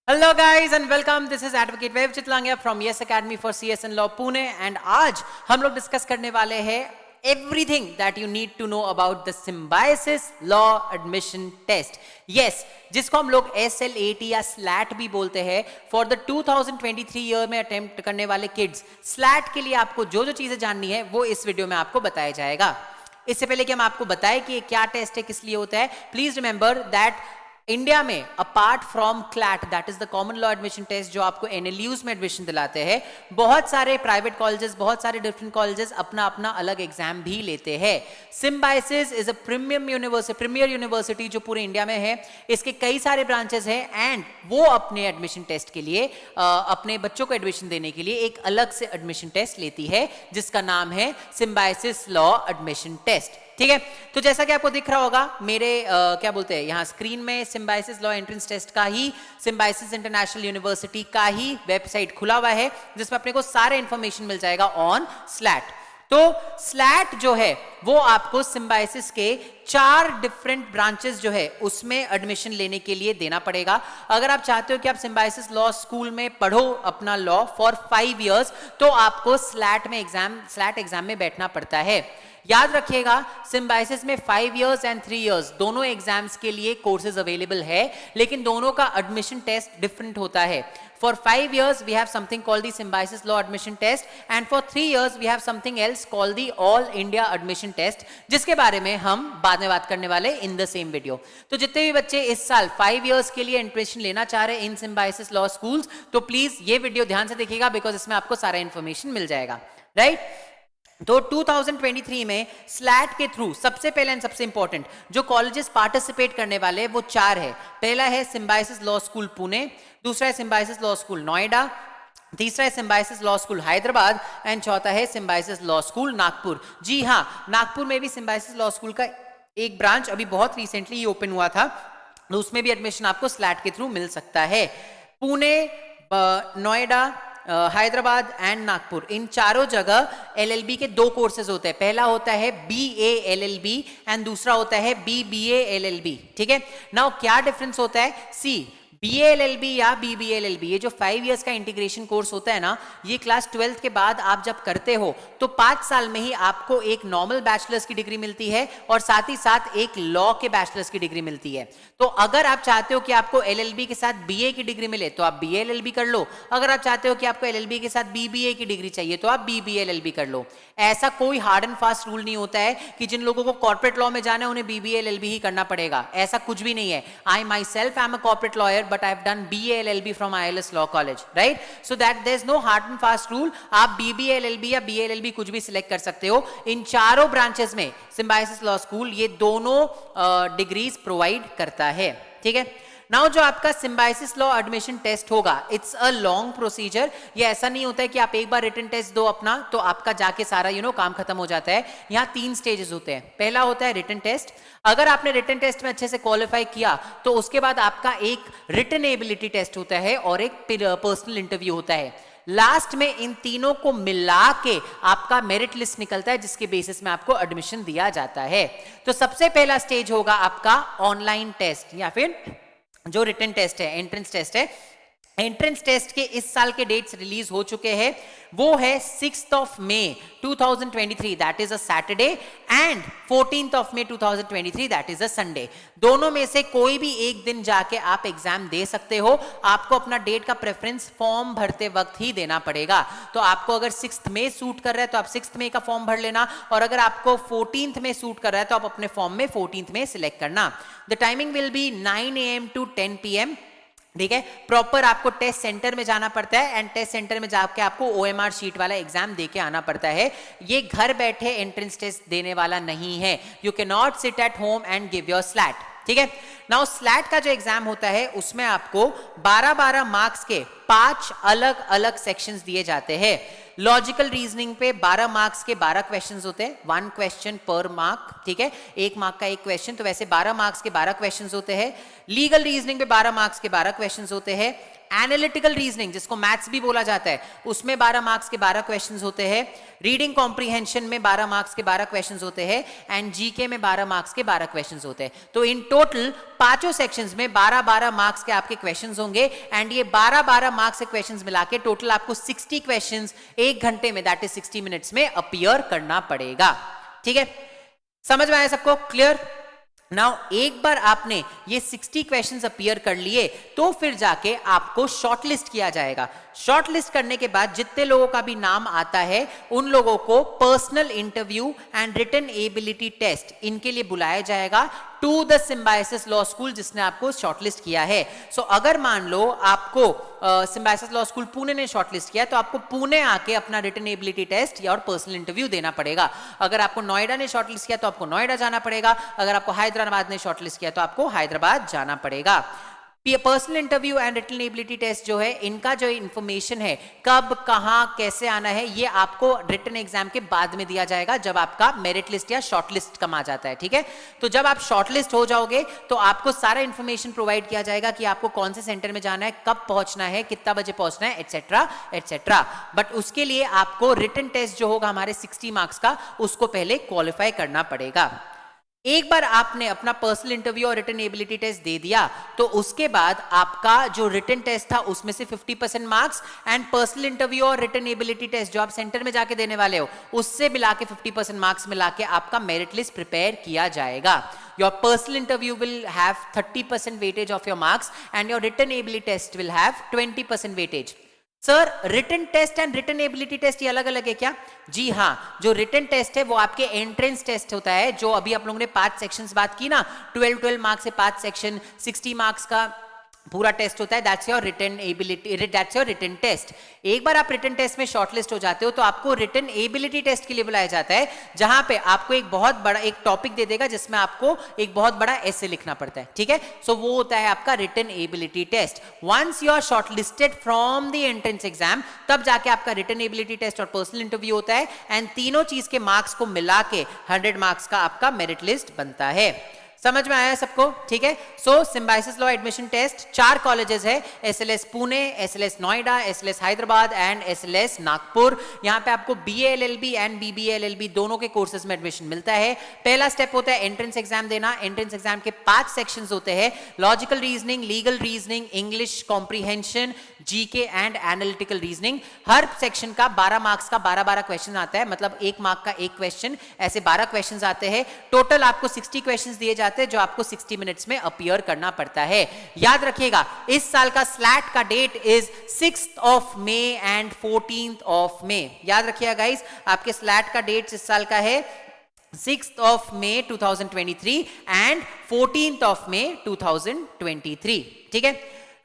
Hello guys and welcome. This is Advocate Vaibhav Chitlangia from Yes Academy for CS and Law Pune and आज हम लोग discuss करने वाले हैं everything that you need to know about the Symbiosis Law Admission Test. Yes, जिसको हम लोग SLAT या SLAT भी बोलते हैं. For the 2023 ईयर में अटेम्प्ट करने वाले किड्स, SLAT के लिए आपको जो जो चीजें जाननी है वो इस वीडियो में आपको बताया जाएगा. इससे पहले कि हम आपको बताएं कि ये क्या टेस्ट है, किस लिए होता है, प्लीज रिमेंबर दैट इंडिया में apart from CLAT that is the common law admission test जो आपको एनएलयूज में एडमिशन दिलाते हैं, बहुत सारे प्राइवेट कॉलेजेस, बहुत सारे डिफरेंट कॉलेजेस अपना अपना अलग एग्जाम भी लेते हैं. Symbiosis is a premier university जो पूरे इंडिया में है. इसके कई सारे ब्रांचेस हैं एंड वो अपने एडमिशन टेस्ट के लिए अपने बच्चों को एडमिशन देने के लिए एक अलग से एडमिशन टेस्ट लेती है जिसका नाम है सिम्बायोसिस लॉ एडमिशन टेस्ट. ठीक है, तो जैसा कि आपको दिख रहा होगा मेरे क्या बोलते हैं यहाँ स्क्रीन में सिम्बायोसिस लॉ एंट्रेंस टेस्ट का ही, सिम्बायोसिस इंटरनेशनल यूनिवर्सिटी का ही वेबसाइट खुला हुआ है जिसमें अपने को सारे इंफॉर्मेशन मिल जाएगा ऑन स्लैट. तो स्लैट जो है वो आपको सिम्बायोसिस के 4 डिफरेंट ब्रांचेस जो है उसमें एडमिशन लेने के लिए देना पड़ेगा. अगर आप चाहते हो कि आप सिम्बायोसिस लॉ स्कूल में पढ़ो अपना लॉ फॉर 5 इयर्स तो आपको स्लैट एग्जाम में बैठना पड़ता है. याद रखिएगा सिम्बायोसिस में 5 इयर्स एंड 3 इयर्स दोनों एग्जाम्स के लिए कोर्सेज अवेलेबल है, लेकिन दोनों का एडमिशन टेस्ट डिफरेंट होता है. For 5 years we have something called the Symbiosis Law Admission Test and for 3 years we have something else called the All India Admission Test जिसके बारे में हम बाद में बात करने वाले in the same video. तो जितने भी बच्चे इस साल 5 years के लिए एडमिशन लेना चाह रहे हैं इन Symbiosis Law Schools तो प्लीज ये वीडियो ध्यान से देखिएगा बिकॉज इसमें आपको सारा इंफॉर्मेशन मिल जाएगा. राइट, तो 2023 में स्लैट के थ्रू सबसे पहले एंड सबसे इंपॉर्टेंट जो कॉलेजेस पार्टिसिपेट करने वाले वो 4 है. पहला है सिम्बायोसिस लॉ स्कूल पुणे, दूसरा है सिम्बायोसिस लॉ स्कूल नोएडा, तीसरा है symbiosis law school Hyderabad and चौथा है सिम्बायोसिस लॉ स्कूल नागपुर. जी हाँ, नागपुर में भी सिम्बायोसिस लॉ स्कूल का एक ब्रांच अभी बहुत रिसेंटली ही ओपन हुआ था, तो उसमें भी एडमिशन आपको स्लैट के थ्रू मिल सकता है. पुणे, नोएडा, हैदराबाद एंड नागपुर इन चारों जगह एलएलबी के 2 कोर्सेज होते हैं. पहला होता है बीए एलएलबी एंड दूसरा होता है बीबीए एलएलबी. ठीक है, नाउ क्या डिफरेंस होता है, सी बीए एलएलबी या बीबीए एलएलबी ये जो 5 इयर्स का इंटीग्रेशन कोर्स होता है ना, ये क्लास 12th के बाद आप जब करते हो तो 5 साल में ही आपको एक नॉर्मल बैचलर्स की डिग्री मिलती है और साथ ही साथ एक लॉ के बैचलर्स की डिग्री मिलती है. तो अगर आप चाहते हो कि आपको एलएलबी के साथ बीए की डिग्री मिले तो आप बीए एलएलबी कर लो, अगर आप चाहते हो कि आपको एलएलबी के साथ बीबीए की डिग्री चाहिए तो आप बीबीए एलएलबी कर लो. ऐसा कोई हार्ड एंड फास्ट रूल नहीं होता है कि जिन लोगों को कॉर्पोरेट लॉ में जाना है उन्हें बीबीए एलएलबी ही करना पड़ेगा, ऐसा कुछ भी नहीं है. I myself I am a corporate lawyer but I have done BA LLB from ILS Law College, right? So that there's no hard and fast rule. आप BBA LLB या BA LLB कुछ भी select कर सकते हो. इन चारों branches में symbiosis law school ये दोनों डिग्रीज प्रोवाइड करता है. ठीक है, नाउ जो आपका सिम्बायोसिस लॉ एडमिशन टेस्ट होगा इट्स अ लॉन्ग प्रोसीजर. ये ऐसा नहीं होता है कि आप एक बार रिटन टेस्ट दो अपना तो आपका जाके सारा काम खत्म हो जाता है. यहाँ 3 स्टेजेस होते हैं. पहला होता है रिटन टेस्ट. अगर आपने रिटन टेस्ट में अच्छे से क्वालिफाई किया तो उसके बाद आपका एक रिटन एबिलिटी टेस्ट होता है और एक पर्सनल इंटरव्यू होता है. लास्ट में इन तीनों को मिला के आपका मेरिट लिस्ट निकलता है जिसके बेसिस में आपको एडमिशन दिया जाता है. तो सबसे पहला स्टेज होगा आपका ऑनलाइन टेस्ट या फिर जो रिटन टेस्ट है, एंट्रेंस टेस्ट है. एंट्रेंस टेस्ट के इस साल के डेट्स रिलीज हो चुके हैं. वो है 6th of May 2023 that is a Saturday and 14th of May 2023 that is a Sunday. दोनों में से कोई भी एक दिन जाके आप एग्जाम दे सकते हो. आपको अपना डेट का प्रेफरेंस फॉर्म भरते वक्त ही देना पड़ेगा. तो आपको अगर 6th May सूट कर रहा है तो आप 6th May का फॉर्म भर लेना और अगर आपको 14th May सूट कर रहा है तो आप अपने फॉर्म में 14th May सिलेक्ट करना. The timing will be 9 AM to 10 PM. ठीक है, प्रॉपर आपको टेस्ट सेंटर में जाना पड़ता है एंड टेस्ट सेंटर में जाके आपको OMR शीट वाला एग्जाम देके आना पड़ता है. ये घर बैठे एंट्रेंस टेस्ट देने वाला नहीं है. You can not sit at home and give your slate. ठीक है, नाउ स्लैट का जो एग्जाम होता है उसमें आपको 12-12 मार्क्स के 5 अलग अलग सेक्शंस दिए जाते हैं. लॉजिकल रीजनिंग पे 12 मार्क्स के 12 क्वेश्चंस होते हैं, 1 क्वेश्चन पर मार्क. ठीक है, 1 मार्क का 1 क्वेश्चन, तो वैसे 12 मार्क्स के 12 क्वेश्चंस होते हैं. लीगल रीजनिंग पे 12 मार्क्स के 12 क्वेश्चंस होते हैं. एनालिटिकल रीजनिंग जिसको मैथ्स भी बोला जाता है, उसमें 12 मार्क्स के 12 क्वेश्चंस होते हैं, रीडिंग कॉम्प्रीहेंशन में 12 मार्क्स के 12 क्वेश्चंस होते हैं, एंड जीके में 12 मार्क्स के 12 क्वेश्चंस होते हैं। तो इन टोटल पांचों सेक्शंस में 12-12 मार्क्स के आपके क्वेश्चंस होंगे, एंड ये 12-12 मार्क्स के क्वेश्चंस मिला के टोटल आपको 60 क्वेश्चंस 1 घंटे में, दैट इज 60 मिनट्स में अपीयर करना पड़ेगा। ठीक है, समझ में आया सबको? क्लियर? नाउ एक बार आपने ये 60 क्वेश्चंस अपीयर कर लिए तो फिर जाके आपको शॉर्टलिस्ट किया जाएगा। शॉर्टलिस्ट करने के बाद जितने लोगों का भी नाम आता है उन लोगों को personal interview and written ability test इनके लिए बुलाया जाएगा to the Symbiosis law school जिसने आपको शॉर्टलिस्ट किया है। सो अगर मान लो आपको सिम्बायोसिस लॉ स्कूल पुणे ने शॉर्टलिस्ट किया तो आपको पुणे आके अपना रिटन एबिलिटी टेस्ट या और पर्सनल इंटरव्यू देना पड़ेगा। अगर आपको नोएडा ने शॉर्टलिस्ट किया तो आपको नोएडा जाना पड़ेगा। अगर आपको हैदराबाद ने शॉर्टलिस्ट किया तो आपको हैदराबाद जाना पड़ेगा। Personal interview and written ability test जो है, इनका जो इंफॉर्मेशन है कब कहां कैसे आना है ये आपको रिटन एग्जाम के बाद में दिया जाएगा जब आपका मेरिट लिस्ट या शॉर्ट लिस्ट कम आ जाता है। ठीक है, तो जब आप शॉर्ट लिस्ट हो जाओगे तो आपको सारा इंफॉर्मेशन प्रोवाइड किया जाएगा कि आपको कौन से सेंटर में जाना है, कब पहुंचना है, कितना बजे पहुंचना है, एटसेट्रा एटसेट्रा। बट उसके लिए आपको रिटन टेस्ट जो होगा हमारे 60 मार्क्स का, उसको पहले क्वालिफाई करना पड़ेगा। एक बार आपने अपना पर्सनल इंटरव्यू और रिटन एबिलिटी टेस्ट दे दिया तो उसके बाद आपका जो रिटन टेस्ट था उसमें से 50% मार्क्स एंड पर्सनल इंटरव्यू और रिटन एबिलिटी टेस्ट जो आप सेंटर में जाके देने वाले हो उससे मिला के 50% मार्क्स मिला के आपका मेरिट लिस्ट प्रिपेयर किया जाएगा। Your personal interview will have 30% weightage of your marks and your written ability test will have 20% weightage. Sir written test and written ability test ये अलग अलग है क्या? जी हाँ, जो रिटन टेस्ट है वो आपके एंट्रेंस टेस्ट होता है, जो अभी आप लोगों ने 5 सेक्शंस बात की ना, 12 मार्क्स से 5 सेक्शन, 60 मार्क्स का पूरा टेस्ट होता है, that's your written ability, that's your written test. एक बार आप रिटन टेस्ट में शॉर्टलिस्ट हो जाते हो तो आपको रिटन एबिलिटी टेस्ट के लिए बुलाया जाता है, जहां पे आपको एक बहुत बड़ा एक टॉपिक दे देगा जिसमें आपको एक बहुत बड़ा एसे लिखना पड़ता है। ठीक है, सो वो होता है आपका written ability test. Once you are shortlisted from the entrance exam तब जाके आपका रिटन एबिलिटी टेस्ट और पर्सनल इंटरव्यू होता है, एंड तीनों चीज के मार्क्स को मिला के 100 मार्क्स का आपका मेरिट लिस्ट बनता है। समझ में आया सबको? ठीक है, so Symbiosis law admission test 4 colleges है, SLS Pune, SLS Noida, SLS Hyderabad and SLS Nagpur. यहाँ पे आपको BA LLB and BBA LLB दोनों के कोर्सेज में एडमिशन मिलता है। पहला स्टेप होता है एंट्रेंस एग्जाम देना। एंट्रेंस एग्जाम के 5 सेक्शंस होते हैं, logical reasoning, legal reasoning, English comprehension, GK and analytical reasoning. Her section का 12 मार्क्स का 12-12 क्वेश्चन आता है, मतलब 1 मार्क का 1 क्वेश्चन, ऐसे 12 क्वेश्चन आते हैं। टोटल आपको 60 क्वेश्चन दिए जाते हैं जो आपको 60 मिनट्स में अपीयर करना पड़ता है। याद रखिएगा इस साल का स्लैट का date is 6th of May and 14th of May। याद रखिएगा गाइस, आपके स्लैट का डेट इस साल का है 6th of May 2023 and 14th of May 2023। ठीक है,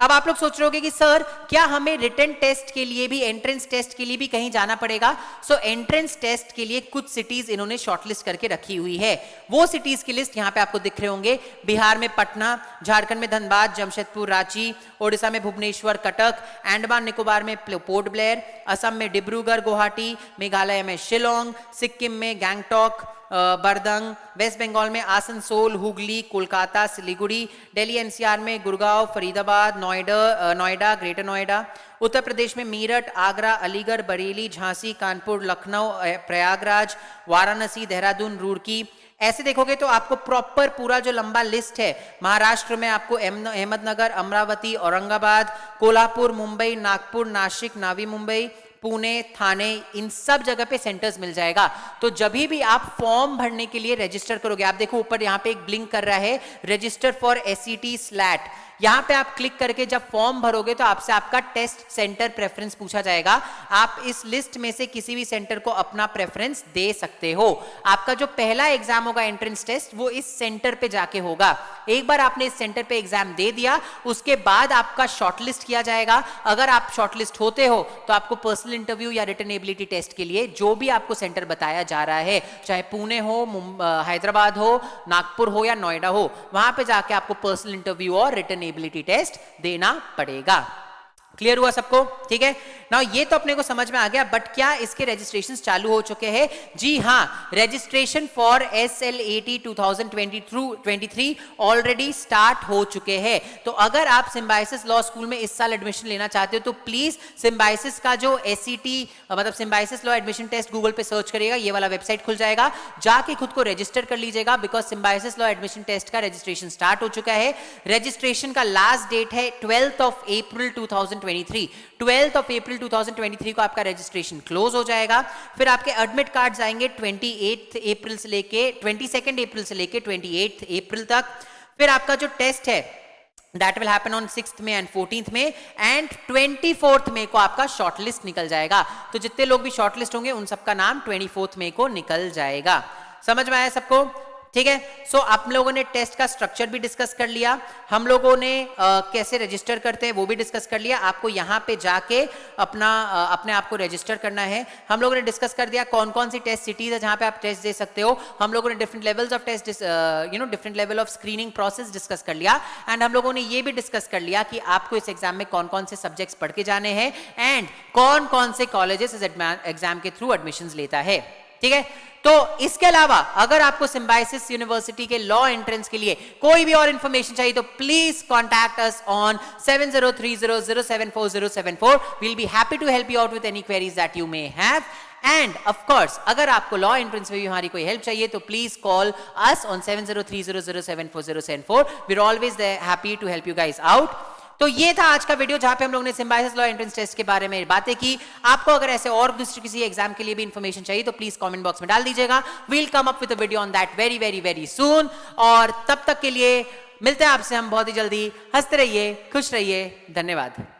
अब आप लोग सोच रहे होंगे कि सर क्या हमें रिटन टेस्ट के लिए भी, एंट्रेंस टेस्ट के लिए भी कहीं जाना पड़ेगा? सो एंट्रेंस टेस्ट के लिए कुछ सिटीज इन्होंने शॉर्टलिस्ट करके रखी हुई है। वो सिटीज की लिस्ट यहाँ पे आपको दिख रहे होंगे। बिहार में पटना, झारखंड में धनबाद, जमशेदपुर, रांची, ओडिशा में भुवनेश्वर, कटक, अंडमान निकोबार में पोर्ट ब्लेयर, असम में डिब्रूगढ़, गुवाहाटी, मेघालय में शिलोंग, सिक्किम में गैंगटॉक, बरदंग, वेस्ट बंगाल में आसनसोल, हुगली, कोलकाता, सिलीगुड़ी, दिल्ली एनसीआर में गुड़गांव, फरीदाबाद, नोएडा, ग्रेटर नोएडा, उत्तर प्रदेश में मीरठ, आगरा, अलीगढ़, बरेली, झांसी, कानपुर, लखनऊ, प्रयागराज, वाराणसी, देहरादून, रुड़की। ऐसे देखोगे तो आपको प्रॉपर पूरा जो लंबा लिस्ट है, महाराष्ट्र में आपको अहमदनगर, अमरावती, औरंगाबाद, कोल्हापुर, मुंबई, नागपुर, नासिक, नावी मुंबई, पुणे, थाने, इन सब जगह पे सेंटर्स मिल जाएगा। तो जब भी आप फॉर्म भरने के लिए रजिस्टर करोगे, आप देखो ऊपर यहाँ पे एक ब्लिंक कर रहा है रजिस्टर फॉर एसईटी स्लैट, यहाँ पे आप क्लिक करके जब फॉर्म भरोगे तो आपसे आपका टेस्ट सेंटर प्रेफरेंस पूछा जाएगा। आप इस लिस्ट में से किसी भी सेंटर को अपना प्रेफरेंस दे सकते हो। आपका जो पहला एग्जाम होगा एंट्रेंस टेस्ट, वो इस सेंटर पे जाके होगा। एक बार आपने इस सेंटर पे एग्जाम दे दिया, उसके बाद आपका शॉर्टलिस्ट किया जाएगा। अगर आप शॉर्टलिस्ट होते हो तो आपको पर्सनल इंटरव्यू या रिटन एबिलिटी टेस्ट के लिए जो भी आपको सेंटर बताया जा रहा है, चाहे पुणे हो, हैदराबाद हो, नागपुर हो या नोएडा हो, वहां पे जाके आपको पर्सनल इंटरव्यू और रिटन एबिलिटी टेस्ट देना पड़ेगा। क्लियर हुआ सबको? ठीक है, नाउ ये तो अपने को समझ में आ गया, बट क्या इसके रजिस्ट्रेशन चालू हो चुके हैं? जी हाँ, registration for SLAT 2023 already start हो चुके हैं। तो अगर आप सिम्बायोसिस लॉ स्कूल में इस साल एडमिशन लेना चाहते हो तो प्लीज सिम्बायोसिस का जो SET मतलब Symbiosis law admission test Google पे सर्च करिएगा, ये वाला वेबसाइट खुल जाएगा, जाके खुद को रजिस्टर कर लीजिएगा, because Symbiosis law admission test का रजिस्ट्रेशन स्टार्ट हो चुका है। रजिस्ट्रेशन का लास्ट डेट है 12th of April 2023। 12th of April 2023 को आपका रजिस्ट्रेशन क्लोज हो जाएगा। फिर आपके एडमिट कार्ड्स आएंगे 22 अप्रैल से लेके 28 अप्रैल तक। फिर आपका जो टेस्ट है that will happen on 6th में and 14th में and 24th में को आपका शॉर्टलिस्ट निकल जाएगा। तो जितने लोग भी शॉर्टलिस्ट होंगे उन सबका नाम 24th में को निकल जाएगा। समझ में आया सबको? ठीक है, सो आप लोगों ने टेस्ट का स्ट्रक्चर भी डिस्कस कर लिया, हम लोगों ने कैसे रजिस्टर करते हैं वो भी डिस्कस कर लिया। आपको यहाँ पे जाके अपने आप को रजिस्टर करना है। हम लोगों ने डिस्कस कर दिया कौन कौन सी टेस्ट सिटीज है जहाँ पे आप टेस्ट दे सकते हो। हम लोगों ने different levels of taste different level of screening process discuss कर लिया। एंड हम लोगों ने ये भी डिस्कस कर लिया कि आपको इस एग्जाम में कौन कौन से सब्जेक्ट्स पढ़ के जाने हैं एंड कौन कौन से कॉलेजेस इस एग्जाम के थ्रू एडमिशंस लेता है। ठीक है, तो इसके अलावा अगर आपको सिम्बायोसिस यूनिवर्सिटी के लॉ एंट्रेंस के लिए कोई भी और इंफॉर्मेशन चाहिए तो please contact us on 7030074074। We'll be happy to help you out with any queries that you may have. And of course अगर आपको लॉ एंट्रेंस में भी हमारी कोई हेल्प चाहिए तो please call us on 7030074074। We are always happy to help you guys out. तो ये था आज का वीडियो जहां पे हम लोगों ने सिम्बायोसिस लॉ एंट्रेंस टेस्ट के बारे में बातें की। आपको अगर ऐसे और दूसरे किसी एग्जाम के लिए भी इंफॉर्मेशन चाहिए तो प्लीज कमेंट बॉक्स में डाल दीजिएगा। We'll come up with a video on that very very very soon. और तब तक के लिए मिलते हैं आपसे हम बहुत ही जल्दी। हंसते रहिए, खुश रहिए, धन्यवाद।